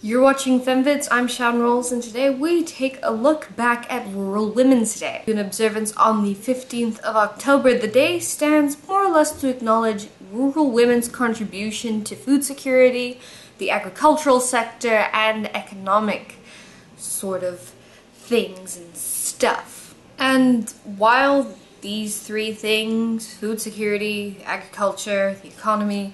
You're watching FemVids, I'm Sian Rolls, and today we take a look back at Rural Women's Day. In observance on the 15th of October, the day stands more or less to acknowledge rural women's contribution to food security, the agricultural sector, and economic sort of things and stuff. And while these three things, food security, agriculture, the economy,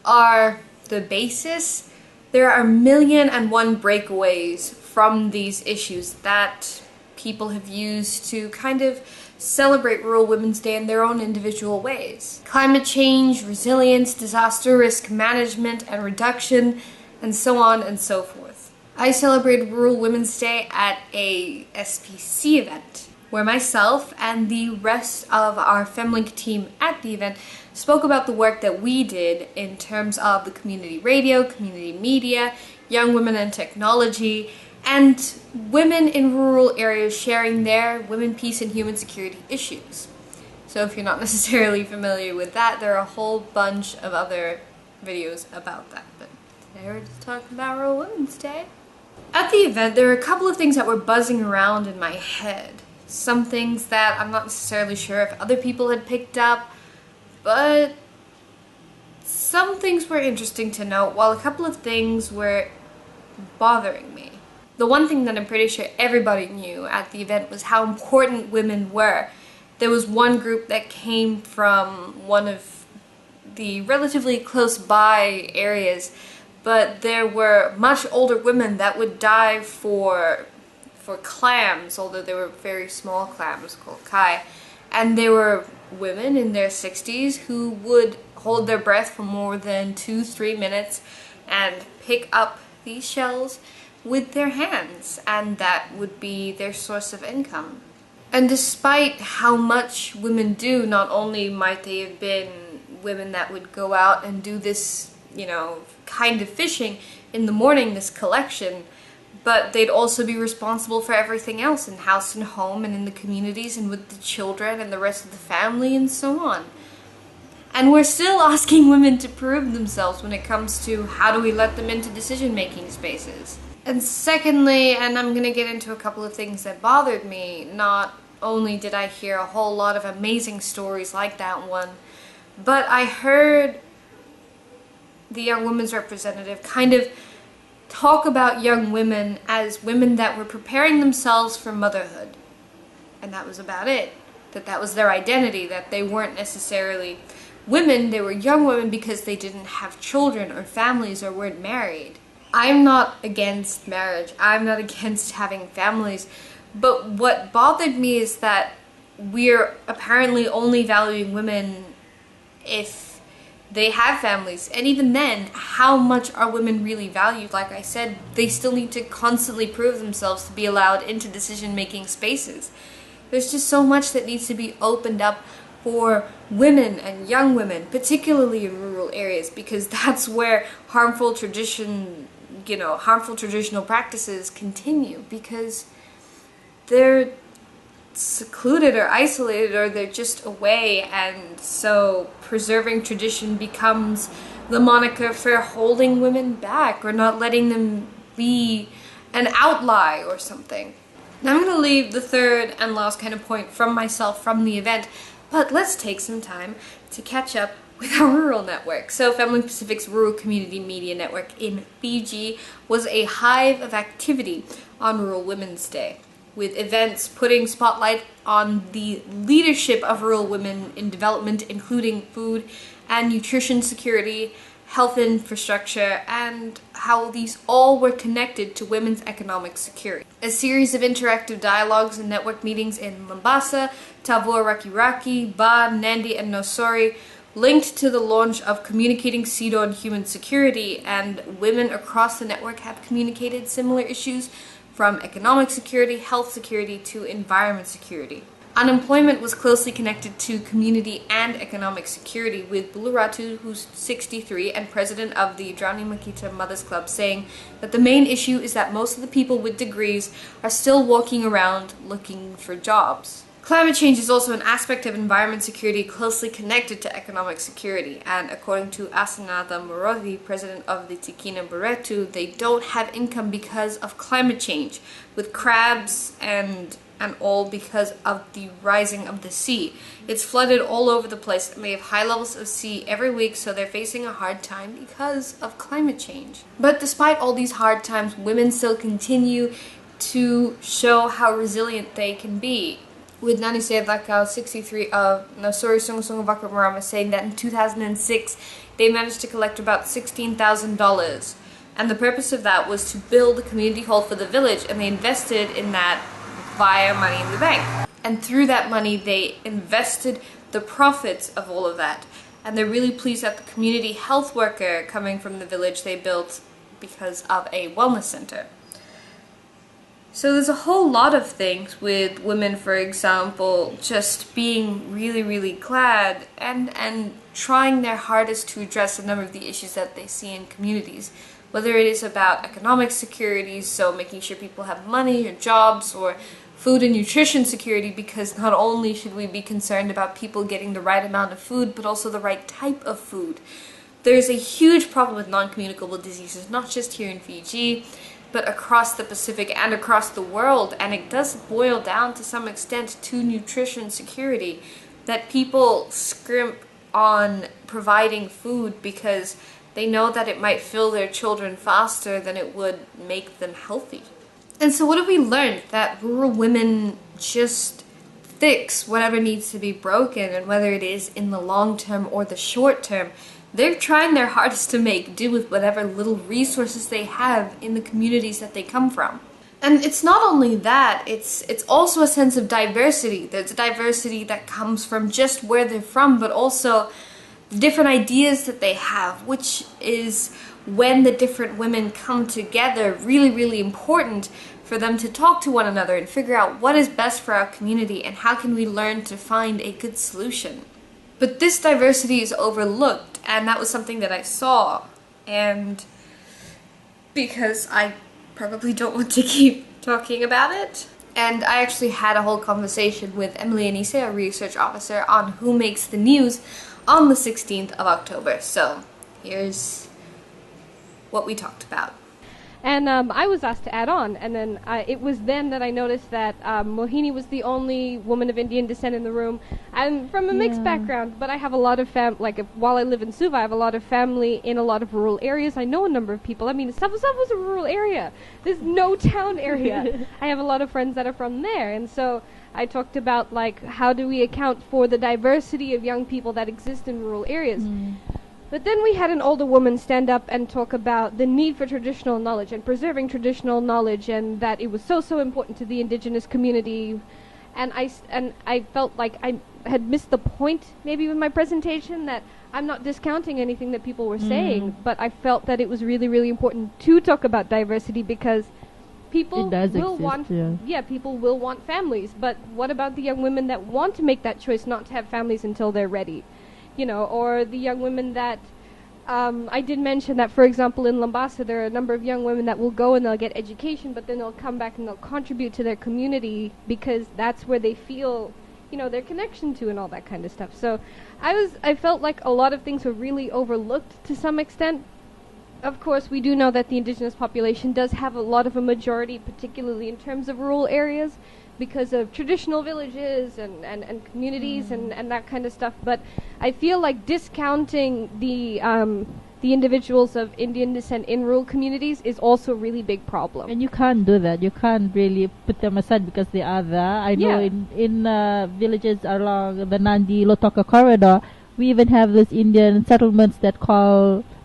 are the basis, there are 1,000,001 breakaways from these issues that people have used to kind of celebrate Rural Women's Day in their own individual ways. Climate change, resilience, disaster risk management and reduction, and so on and so forth. I celebrated Rural Women's Day at a SPC event, where myself and the rest of our FemLink team at the event spoke about the work that we did in terms of the community radio, community media, young women and technology, and women in rural areas sharing their women, peace, and human security issues. So if you're not necessarily familiar with that, there are a whole bunch of other videos about that, but today we're just talking about Rural Women's Day. At the event, there were a couple of things that were buzzing around in my head. Some things that I'm not necessarily sure if other people had picked up, but some things were interesting to note, while a couple of things were bothering me. The one thing that I'm pretty sure everybody knew at the event was how important women were. There was one group that came from one of the relatively close by areas, but there were much older women that would die for clams, although they were very small clams called kai. And there were women in their 60s who would hold their breath for more than 2-3 minutes and pick up these shells with their hands, and that would be their source of income. And despite how much women do, not only might they have been women that would go out and do this, kind of fishing in the morning, this collection, but they'd also be responsible for everything else in house and home and in the communities and with the children and the rest of the family and so on. And we're still asking women to prove themselves when it comes to how do we let them into decision-making spaces. And secondly, and I'm gonna get into a couple of things that bothered me, not only did I hear a whole lot of amazing stories like that one, but I heard the young women's representative kind of talk about young women as women that were preparing themselves for motherhood. And that was about it. That was their identity, that they weren't necessarily women, they were young women because they didn't have children or families or weren't married. I'm not against marriage, I'm not against having families, but what bothered me is that we're apparently only valuing women if they have families, and even then, how much are women really valued? Like I said, they still need to constantly prove themselves to be allowed into decision-making spaces. There's just so much that needs to be opened up for women and young women, particularly in rural areas, because that's where harmful traditional practices continue, because they're secluded or isolated, or they're just away, and so preserving tradition becomes the moniker for holding women back or not letting them be an outlier or something. Now I'm going to leave the third and last kind of point from myself from the event, but let's take some time to catch up with our rural network. So FemLink Pacific's Rural Community Media Network in Fiji was a hive of activity on Rural Women's Day, with events putting spotlight on the leadership of rural women in development, including food and nutrition security, health infrastructure, and how these all were connected to women's economic security. A series of interactive dialogues and network meetings in Mombasa, Tavor, Rakiraki, Ba, Nandi, and Nosori linked to the launch of Communicating CEDAW and Human Security, and women across the network have communicated similar issues from economic security, health security, to environment security. Unemployment was closely connected to community and economic security, with Buluratu, who's 63 and president of the Drani Makita Mothers Club, saying that the main issue is that most of the people with degrees are still walking around looking for jobs. Climate change is also an aspect of environment security closely connected to economic security, and according to Asanada Morothi, president of the Tikina Buretu, they don't have income because of climate change, with crabs and all because of the rising of the sea. It's flooded all over the place, and they have high levels of sea every week, so they're facing a hard time because of climate change. But despite all these hard times, women still continue to show how resilient they can be. With Nanise Vakao 63 of Nasuri Sung Vakamurama saying that in 2006 they managed to collect about $16,000, and the purpose of that was to build a community hall for the village, and they invested in that via money in the bank. And through that money they invested the profits of all of that, and they're really pleased that the community health worker coming from the village they built because of a wellness center. So there's a whole lot of things with women, for example, just being really, really glad and trying their hardest to address a number of the issues that they see in communities. Whether it is about economic security, so making sure people have money or jobs, or food and nutrition security, because not only should we be concerned about people getting the right amount of food, but also the right type of food. There's a huge problem with non-communicable diseases, not just here in Fiji, but across the Pacific and across the world, and it does boil down to some extent to nutrition security, that people scrimp on providing food because they know that it might fill their children faster than it would make them healthy. And so what have we learned? That rural women just fix whatever needs to be broken, and whether it is in the long term or the short term, they're trying their hardest to make do with whatever little resources they have in the communities that they come from. And it's not only that, it's also a sense of diversity. There's a diversity that comes from just where they're from, but also the different ideas that they have, which is, when the different women come together, really, really important for them to talk to one another and figure out what is best for our community and how can we learn to find a good solution. But this diversity is overlooked, and that was something that I saw, and because I probably don't want to keep talking about it. And I actually had a whole conversation with Emily Anise, a research officer, on who makes the news on the 16th of October. So here's what we talked about. And I was asked to add on, and then it was then that I noticed that Mohini was the only woman of Indian descent in the room. I'm from a mixed background, but I have a lot of while I live in Suva, I have a lot of family in a lot of rural areas. I know a number of people. I mean, Suva was a rural area. There's no town area. I have a lot of friends that are from there, and so I talked about, like, how do we account for the diversity of young people that exist in rural areas. But then we had an older woman stand up and talk about the need for traditional knowledge and preserving traditional knowledge, and that it was so important to the indigenous community. And I felt like I had missed the point maybe with my presentation, that I'm not discounting anything that people were saying, but I felt that it was really, really important to talk about diversity, because people will want people will want families, but what about the young women that want to make that choice not to have families until they're ready? You know, or the young women that, I did mention that, for example, in Lambasa, there are a number of young women that will go and they'll get education, but then they'll come back and they'll contribute to their community because that's where they feel, you know, their connection to and all that kind of stuff. So I felt like a lot of things were really overlooked to some extent. Of course, we do know that the indigenous population does have a lot of a majority, particularly in terms of rural areas, because of traditional villages and communities and that kind of stuff. But I feel like discounting the individuals of Indian descent in rural communities is also a really big problem. And you can't do that. You can't really put them aside because they are there. I know in villages along the Nandi Lotoka corridor, we even have those Indian settlements that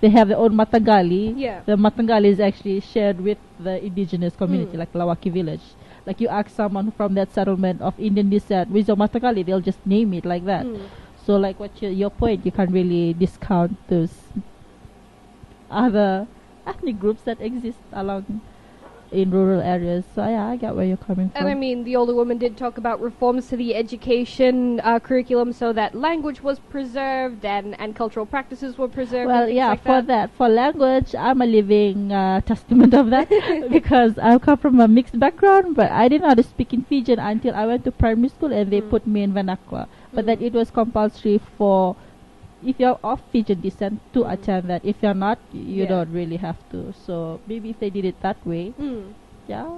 they have their own Matangali. Yeah. The Matangali is actually shared with the indigenous community, like Lawaki village. Like, you ask someone from that settlement of Indian descent, with your Matangali, they'll just name it like that. So, like, what your point, you can't really discount those other ethnic groups that exist along in rural areas. So yeah, I get where you're coming from. And I mean, the older woman did talk about reforms to the education curriculum so that language was preserved and cultural practices were preserved. Well, and yeah, like for that, for language, I'm a living testament of that because I come from a mixed background, but I didn't know how to speak in Fijian until I went to primary school and they put me in vernacular. But then it was compulsory for, if you're of Fijian descent, to attend that. If you're not, you don't really have to. So maybe if they did it that way, yeah.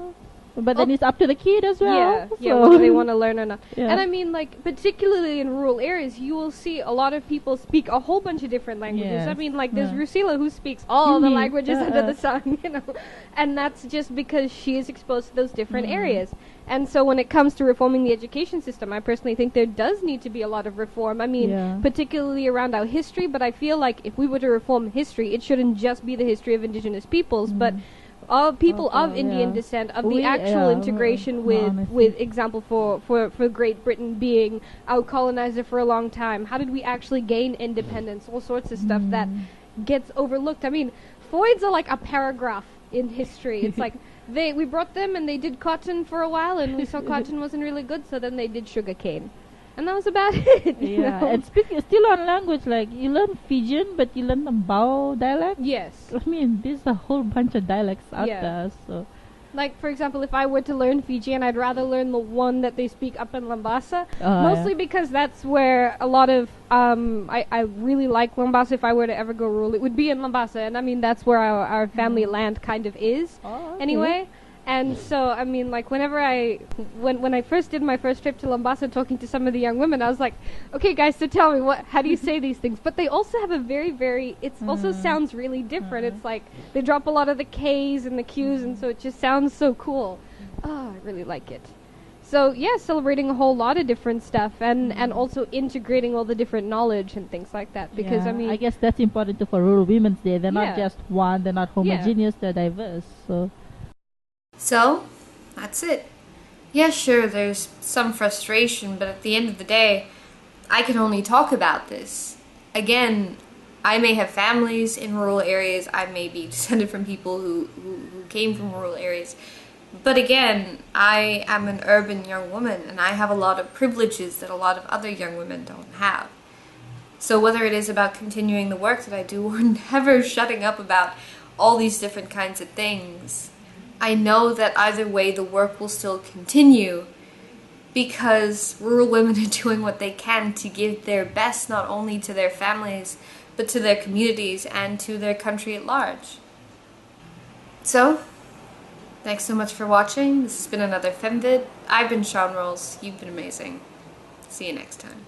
But then it's up to the kid as well. Yeah, so. yeah, whether they want to learn or not. Yeah. And I mean, like, particularly in rural areas, you will see a lot of people speak a whole bunch of different languages. Yes. I mean, like, there's Rusila who speaks all the languages under the sun, you know. And that's just because she is exposed to those different areas. And so when it comes to reforming the education system, I personally think there does need to be a lot of reform. I mean, particularly around our history, but I feel like if we were to reform history, it shouldn't just be the history of indigenous peoples, but all people of Indian descent, of the actual integration with example for Great Britain being our colonizer for a long time. How did we actually gain independence? All sorts of stuff that gets overlooked. I mean, Floyd's are like a paragraph in history. It's like we brought them and they did cotton for a while and we saw cotton wasn't really good, so then they did sugar cane. And that was about it. You know? And speaking still on language, like you learn Fijian, but you learn the Bao dialect. Yes. I mean, there's a whole bunch of dialects out there. So, like for example, if I were to learn Fijian, I'd rather learn the one that they speak up in Lambasa, mostly because that's where a lot of I really like Lambasa. If I were to ever go rural, it would be in Lambasa, and I mean that's where our family land kind of is anyway. And so, I mean, like, when I first did my first trip to Lambasa talking to some of the young women, I was like, okay, guys, so tell me, how do you say these things? But they also have a very, it also sounds really different. It's like, they drop a lot of the K's and the Q's, and so it just sounds so cool. Oh, I really like it. So, yeah, celebrating a whole lot of different stuff, and also integrating all the different knowledge and things like that. Because, I mean, I guess that's important too for Rural Women's Day. They're not just one, they're not homogeneous, they're diverse, So, that's it. Yeah, sure, there's some frustration, but at the end of the day, I can only talk about this. Again, I may have families in rural areas, I may be descended from people who came from rural areas, but again, I am an urban young woman, and I have a lot of privileges that a lot of other young women don't have. So whether it is about continuing the work that I do, or never shutting up about all these different kinds of things, I know that either way the work will still continue because rural women are doing what they can to give their best not only to their families but to their communities and to their country at large. So, thanks so much for watching. This has been another FemVid. I've been Sian Rolls. You've been amazing. See you next time.